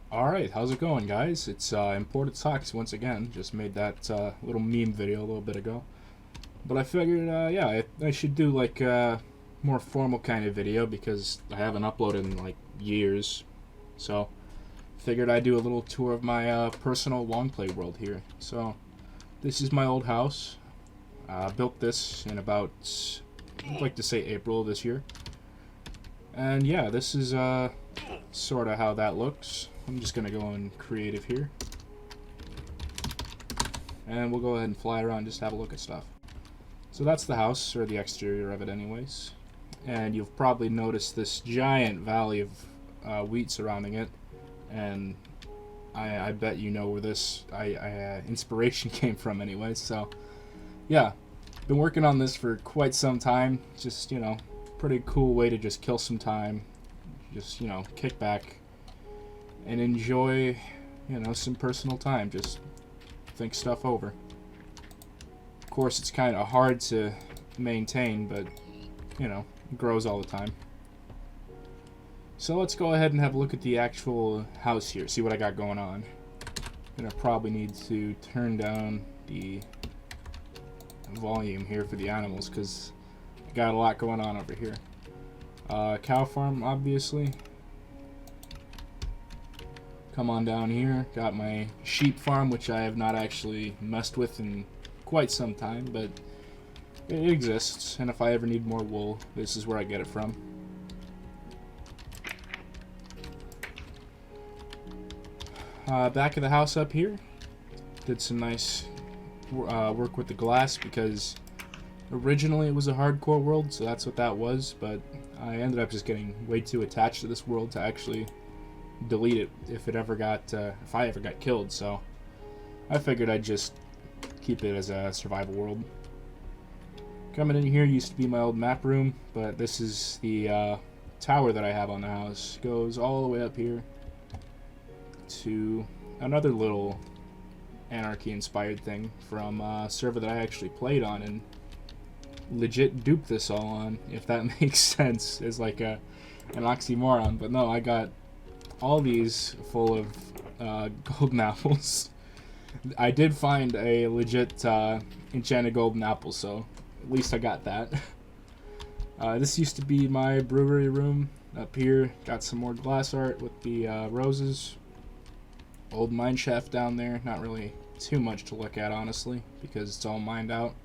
Alright, how's it going, guys? It's Imported Socks once again. Just made that little meme video a little bit ago. But I figured, yeah, I should do like a more formal kind of video because I haven't uploaded in like years. So, figured I'd do a little tour of my personal long play world here. So, this is my old house. Built this in about, I'd like to say April of this year. And yeah, this is sort of how that looks. I'm just gonna go in creative here, and we'll go ahead and fly around, just have a look at stuff. So that's the house, or the exterior of it anyways, and you've probably noticed this giant valley of wheat surrounding it, and I bet you know where this inspiration came from anyways. So yeah, been working on this for quite some time. Just, you know, pretty cool way to just kill some time, just, you know, kick back and enjoy, you know, some personal time, just think stuff over. Of course, it's kind of hard to maintain, but, you know, it grows all the time. So let's go ahead and have a look at the actual house here, see what I got going on. Gonna probably need to turn down the volume here for the animals, because I got a lot going on over here. Cow farm, obviously. Come on down here. Got my sheep farm, which I have not actually messed with in quite some time, but it exists, and if I ever need more wool, this is where I get it from. Back of the house up here. Did some nice work with the glass, because originally it was a hardcore world, so that's what that was, but I ended up just getting way too attached to this world to actually delete it if I ever got killed, so I figured I'd just keep it as a survival world. Coming in here used to be my old map room, but this is the tower that I have on the house. Goes all the way up here to another little Anarchy inspired thing from a server that I actually played on and legit duped this all on, if that makes sense, as like an oxymoron. But no, I got all these full of golden apples. I did find a legit enchanted golden apple, so at least I got that. This used to be my brewery room. Up here, got some more glass art with the roses. Old mine shaft down there. Not really too much to look at, honestly, because it's all mined out.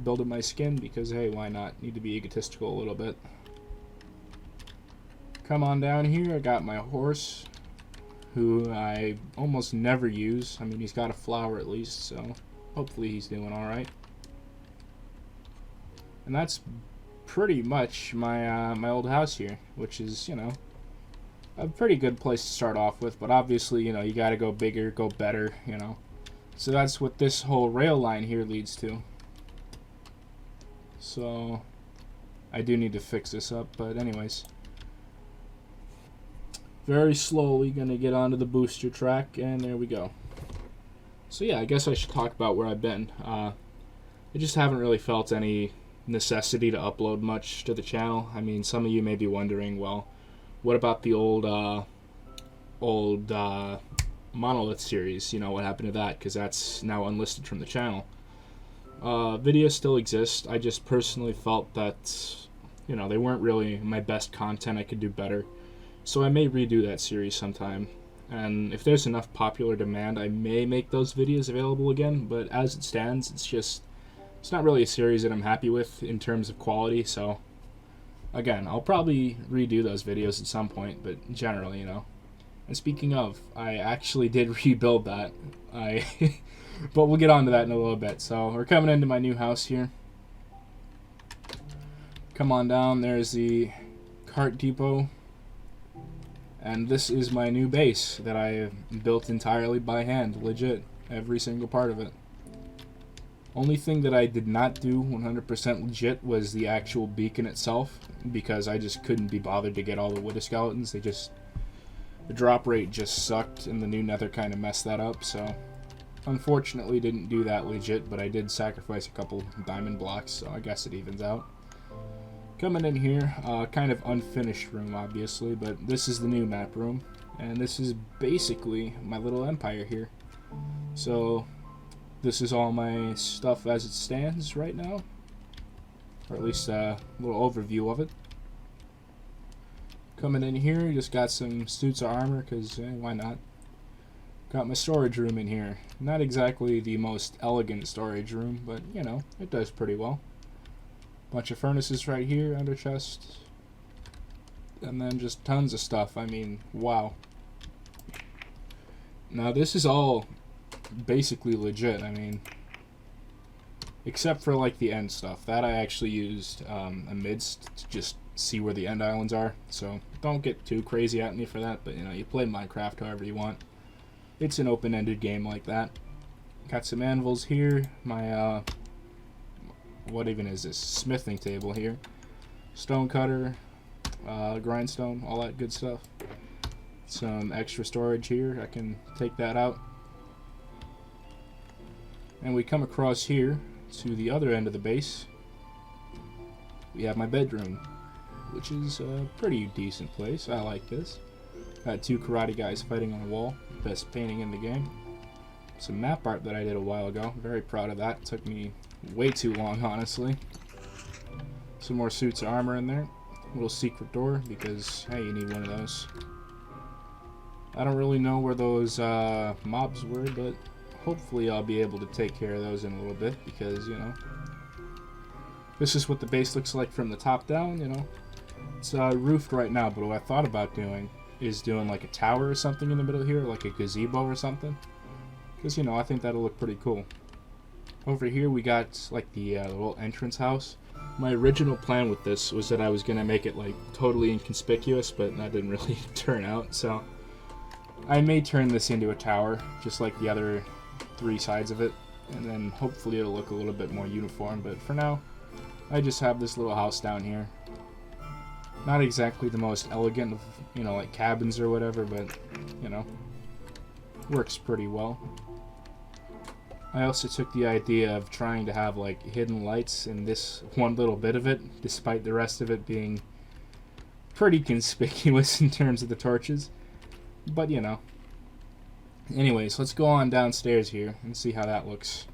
Building my skin because, hey, why not? Need to be egotistical a little bit. Come on down here. I got my horse, who I almost never use. I mean, he's got a flower at least, so hopefully he's doing alright. And that's pretty much my my old house here, which is, you know, a pretty good place to start off with, but obviously, you know, you gotta go bigger, go better, you know. So that's what this whole rail line here leads to. So I do need to fix this up, but anyways. Very slowly gonna get onto the booster track, and there we go. So yeah, I guess I should talk about where I've been. I just haven't really felt any necessity to upload much to the channel. I mean, some of you may be wondering, well, what about the old Monolith series? You know, what happened to that? Because that's now unlisted from the channel. Videos still exist. I just personally felt that, you know, they weren't really my best content. I could do better. So I may redo that series sometime. And if there's enough popular demand, I may make those videos available again. But as it stands, it's not really a series that I'm happy with in terms of quality. So again, I'll probably redo those videos at some point, but generally, you know. And speaking of, I actually did rebuild that. But we'll get on to that in a little bit. So we're coming into my new house here. Come on down, there's the cart depot. And this is my new base that I built entirely by hand, legit, every single part of it. Only thing that I did not do 100% legit was the actual beacon itself, because I just couldn't be bothered to get all the wither skeletons. The drop rate just sucked, and the new nether kind of messed that up, so unfortunately didn't do that legit, but I did sacrifice a couple diamond blocks, so I guess it evens out. Coming in here, kind of unfinished room, obviously, but this is the new map room, and this is basically my little empire here. So, this is all my stuff as it stands right now, or at least a little overview of it. Coming in here, just got some suits of armor, because why not? Got my storage room in here. Not exactly the most elegant storage room, but, you know, it does pretty well. Bunch of furnaces right here, under chest. And then just tons of stuff. I mean, wow. Now, this is all basically legit. I mean, except for, like, the end stuff. That I actually used amidst to just see where the end islands are. So, don't get too crazy at me for that. But, you know, you play Minecraft however you want. It's an open-ended game like that. Got some anvils here. My, what even is this? Smithing table here. Stone cutter, grindstone, all that good stuff. Some extra storage here. I can take that out. And we come across here to the other end of the base. We have my bedroom, which is a pretty decent place. I like this. Got two karate guys fighting on a wall. Best painting in the game. Some map art that I did a while ago. Very proud of that. Took me way too long, honestly. Some more suits of armor in there. Little secret door, because, hey, you need one of those. I don't really know where those mobs were, but hopefully I'll be able to take care of those in a little bit, because, you know, this is what the base looks like from the top down, you know. It's roofed right now, but what I thought about doing is doing like a tower or something in the middle here, like a gazebo or something. Because, you know, I think that'll look pretty cool. Over here we got like the little entrance house. My original plan with this was that I was going to make it like totally inconspicuous, but that didn't really turn out. So I may turn this into a tower, just like the other three sides of it. And then hopefully it'll look a little bit more uniform. But for now, I just have this little house down here. Not exactly the most elegant of, you know, like cabins or whatever, but, you know, works pretty well. I also took the idea of trying to have, like, hidden lights in this one little bit of it, despite the rest of it being pretty conspicuous in terms of the torches. But, you know. Anyways, let's go on downstairs here and see how that looks.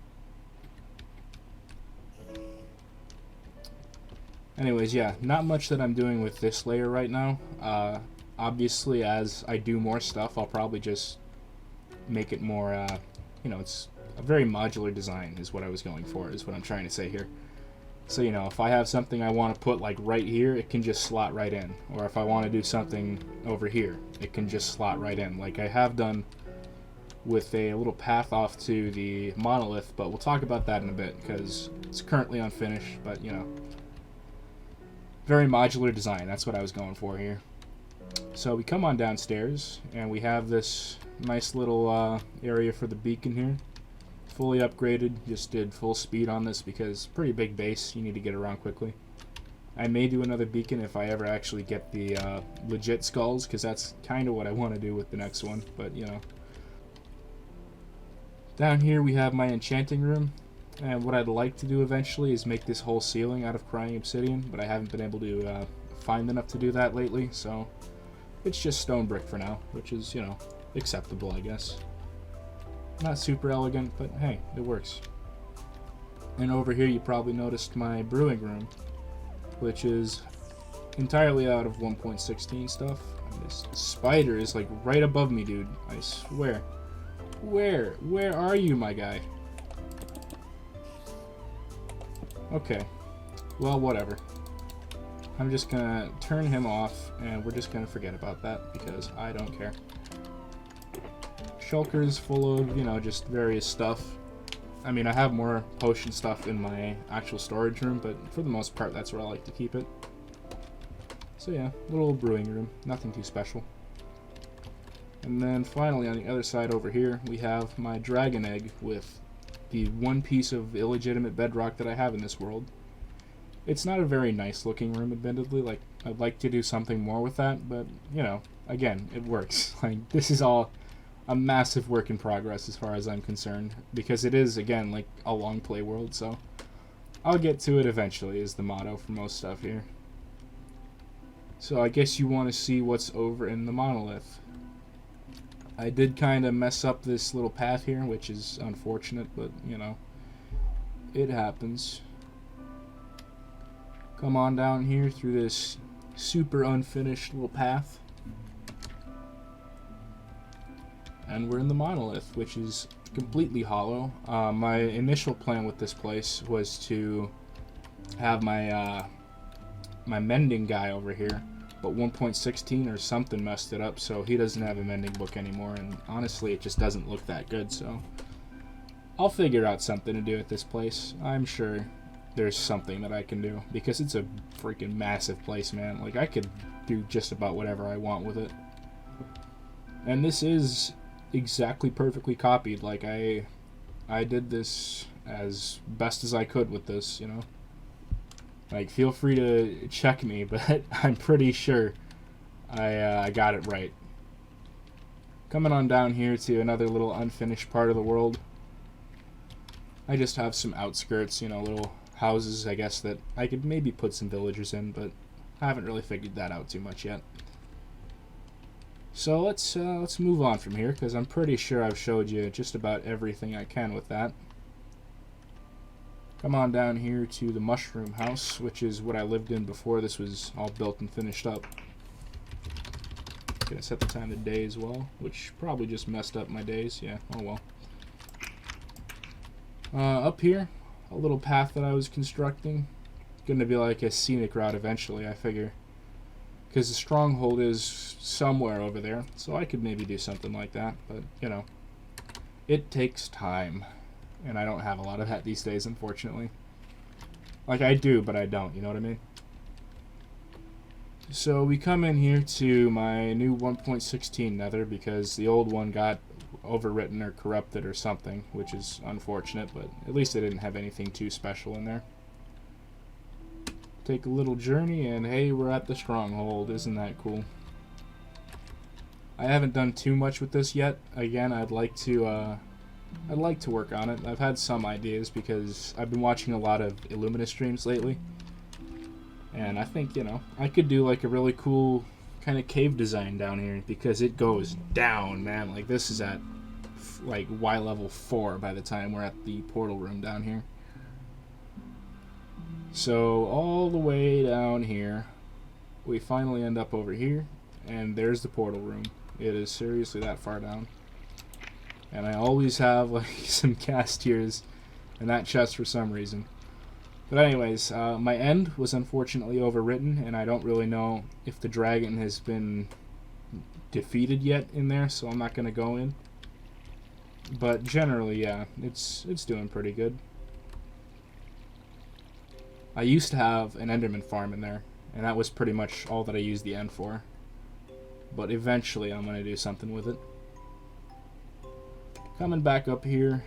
Anyways, yeah, not much that I'm doing with this layer right now. Obviously, as I do more stuff, I'll probably just make it more, you know, it's a very modular design is what I was going for, is what I'm trying to say here. So, you know, if I have something I want to put, like, right here, it can just slot right in. Or if I want to do something over here, it can just slot right in, like I have done with a little path off to the monolith, but we'll talk about that in a bit, because it's currently unfinished, but, you know. Very modular design, that's what I was going for here. So we come on downstairs, and we have this nice little area for the beacon here. Fully upgraded, just did full speed on this because pretty big base, you need to get around quickly. I may do another beacon if I ever actually get the legit skulls, because that's kind of what I want to do with the next one, but you know. Down here we have my enchanting room. And what I'd like to do eventually is make this whole ceiling out of crying obsidian, but I haven't been able to find enough to do that lately, so it's just stone brick for now, which is, you know, acceptable, I guess. Not super elegant, but hey, it works. And over here you probably noticed my brewing room, which is entirely out of 1.16 stuff. And this spider is like right above me, dude, I swear. Where are you, my guy? Okay, well, whatever. I'm just gonna turn him off, and we're just gonna forget about that, because I don't care. Shulker's full of, you know, just various stuff. I mean, I have more potion stuff in my actual storage room, but for the most part, that's where I like to keep it. So yeah, little brewing room, nothing too special. And then finally, on the other side over here, we have my dragon egg with the one piece of illegitimate bedrock that I have in this world. It's not a very nice looking room, admittedly. Like, I'd like to do something more with that, but, you know, again, it works. Like, this is all a massive work in progress as far as I'm concerned, because it is, again, like a long play world, so I'll get to it eventually is the motto for most stuff here. So I guess you want to see what's over in the monolith. I did kind of mess up this little path here, which is unfortunate, but, you know, it happens. Come on down here through this super unfinished little path. And we're in the monolith, which is completely hollow. My initial plan with this place was to have my my mending guy over here, but 1.16 or something messed it up, so he doesn't have a mending book anymore, and honestly it just doesn't look that good, so I'll figure out something to do with this place. I'm sure there's something that I can do, because it's a freaking massive place, man. Like, I could do just about whatever I want with it. And this is exactly perfectly copied. Like, I did this as best as I could with this, you know. Like, feel free to check me, but I'm pretty sure I got it right. Coming on down here to another little unfinished part of the world. I just have some outskirts, you know, little houses, I guess, that I could maybe put some villagers in, but I haven't really figured that out too much yet. So let's move on from here, because I'm pretty sure I've showed you just about everything I can with that. Come on down here to the mushroom house, which is what I lived in before this was all built and finished up. Gonna set the time to day as well, which probably just messed up my days. Yeah, oh well. Up here, a little path that I was constructing. Gonna be like a scenic route eventually, I figure. Because the stronghold is somewhere over there, so I could maybe do something like that, but, you know, it takes time. And I don't have a lot of that these days, unfortunately. Like, I do, but I don't, you know what I mean? So we come in here to my new 1.16 nether, because the old one got overwritten or corrupted or something, which is unfortunate, but at least I didn't have anything too special in there. Take a little journey, and hey, we're at the stronghold. Isn't that cool? I haven't done too much with this yet. Again, I'd like to work on it. I've had some ideas because I've been watching a lot of Illumina streams lately. And I think, you know, I could do like a really cool kind of cave design down here, because it goes down, man. Like, this is at like Y level 4 by the time we're at the portal room down here. So all the way down here, we finally end up over here, and there's the portal room. It is seriously that far down. And I always have like some cast tears in that chest for some reason. But anyways, my end was unfortunately overwritten, and I don't really know if the dragon has been defeated yet in there, so I'm not going to go in. But generally, yeah, it's doing pretty good. I used to have an Enderman farm in there, and that was pretty much all that I used the end for. But eventually I'm going to do something with it. Coming back up here,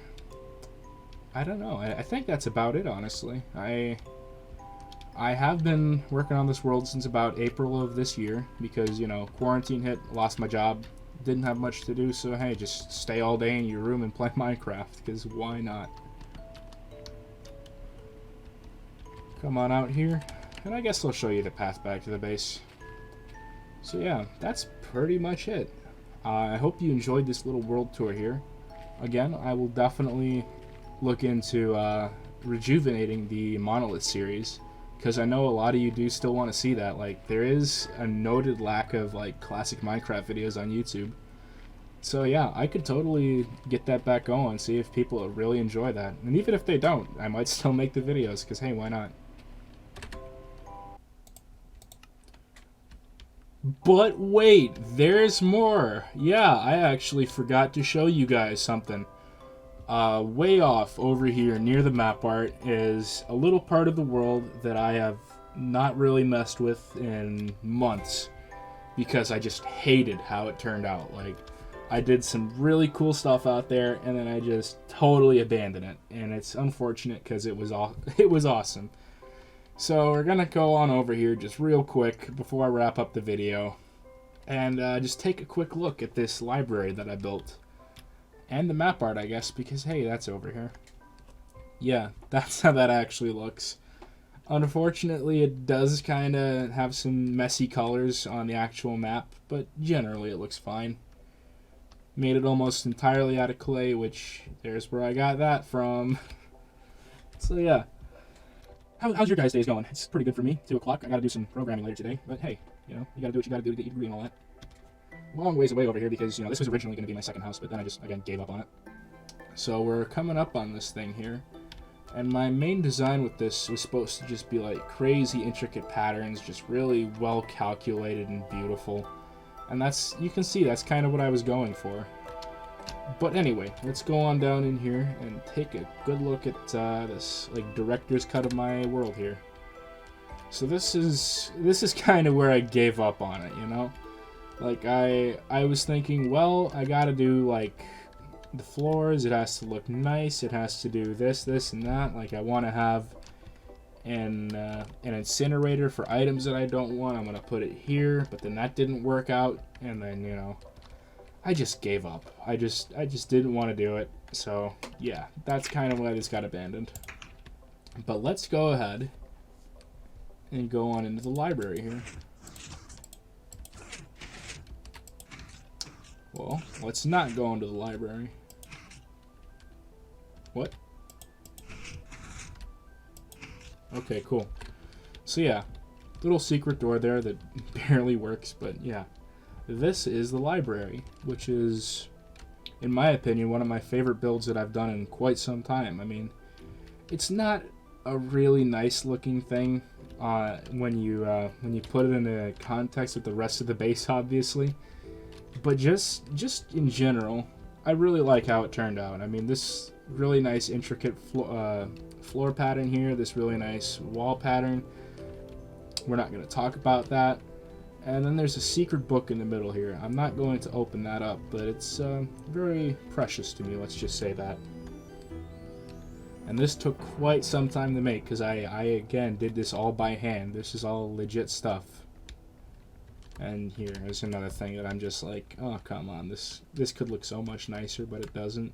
I don't know, I think that's about it, honestly. I have been working on this world since about April of this year, because, you know, quarantine hit, lost my job, didn't have much to do, so hey, just stay all day in your room and play Minecraft, because why not? Come on out here, and I guess I'll show you the path back to the base. So yeah, that's pretty much it. I hope you enjoyed this little world tour here. Again, I will definitely look into rejuvenating the Monolith series, because I know a lot of you do still want to see that. Like, there is a noted lack of like classic Minecraft videos on YouTube. So yeah, I could totally get that back going, see if people really enjoy that. And even if they don't, I might still make the videos, because hey, why not? But wait, there's more. Yeah, I actually forgot to show you guys something. Way off over here near the map art is a little part of the world that I have not really messed with in months, because I just hated how it turned out. Like, I did some really cool stuff out there, and then I just totally abandoned it, and it's unfortunate because it was awesome. So we're gonna go on over here just real quick before I wrap up the video, and just take a quick look at this library that I built. And the map art, I guess, because hey, that's over here. Yeah, that's how that actually looks. Unfortunately, it does kind of have some messy colors on the actual map, but generally it looks fine. Made it almost entirely out of clay, which there's where I got that from. So yeah. How's your guys' days going? It's pretty good for me. 2 o'clock. I gotta do some programming later today, but hey, you know, you gotta do what you gotta do to get your degree and all that. Long ways away over here because, you know, this was originally gonna be my second house, but then I just, again, gave up on it. So we're coming up on this thing here. And my main design with this was supposed to just be like crazy intricate patterns, just really well calculated and beautiful. And that's, you can see that's kind of what I was going for. But anyway, let's go on down in here and take a good look at this like director's cut of my world here. So this is kind of where I gave up on it, you know? Like I was thinking, well, I gotta do like the floors, it has to look nice, it has to do this, and that. Like I want to have an incinerator for items that I don't want. I'm gonna put it here, but then that didn't work out, and then, you know, I just gave up. I just didn't want to do it. So yeah, that's kind of why this got abandoned. But let's go ahead and go on into the library here. Well, let's not go into the library. What? Okay, cool. So yeah, little secret door there that barely works, but yeah. This is the library, which is, in my opinion, one of my favorite builds that I've done in quite some time. I mean, it's not a really nice looking thing when you put it in a context with the rest of the base, obviously. But just in general, I really like how it turned out. I mean, this really nice intricate floor pattern here, this really nice wall pattern. We're not going to talk about that. And then there's a secret book in the middle here. I'm not going to open that up, but it's very precious to me, let's just say that. And this took quite some time to make, because I again did this all by hand. This is all legit stuff. And here's another thing that I'm just like, oh, come on, this could look so much nicer, but it doesn't.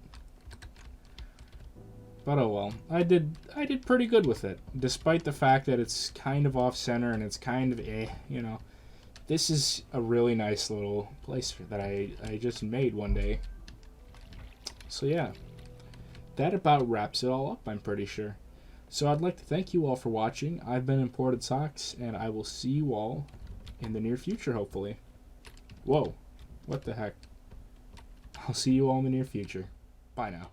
But oh well, I did pretty good with it, despite the fact that it's kind of off center and it's kind of you know. This is a really nice little place that I just made one day. So yeah, that about wraps it all up, I'm pretty sure. So I'd like to thank you all for watching. I've been Imported Socks, and I will see you all in the near future, hopefully. Whoa, what the heck? I'll see you all in the near future. Bye now.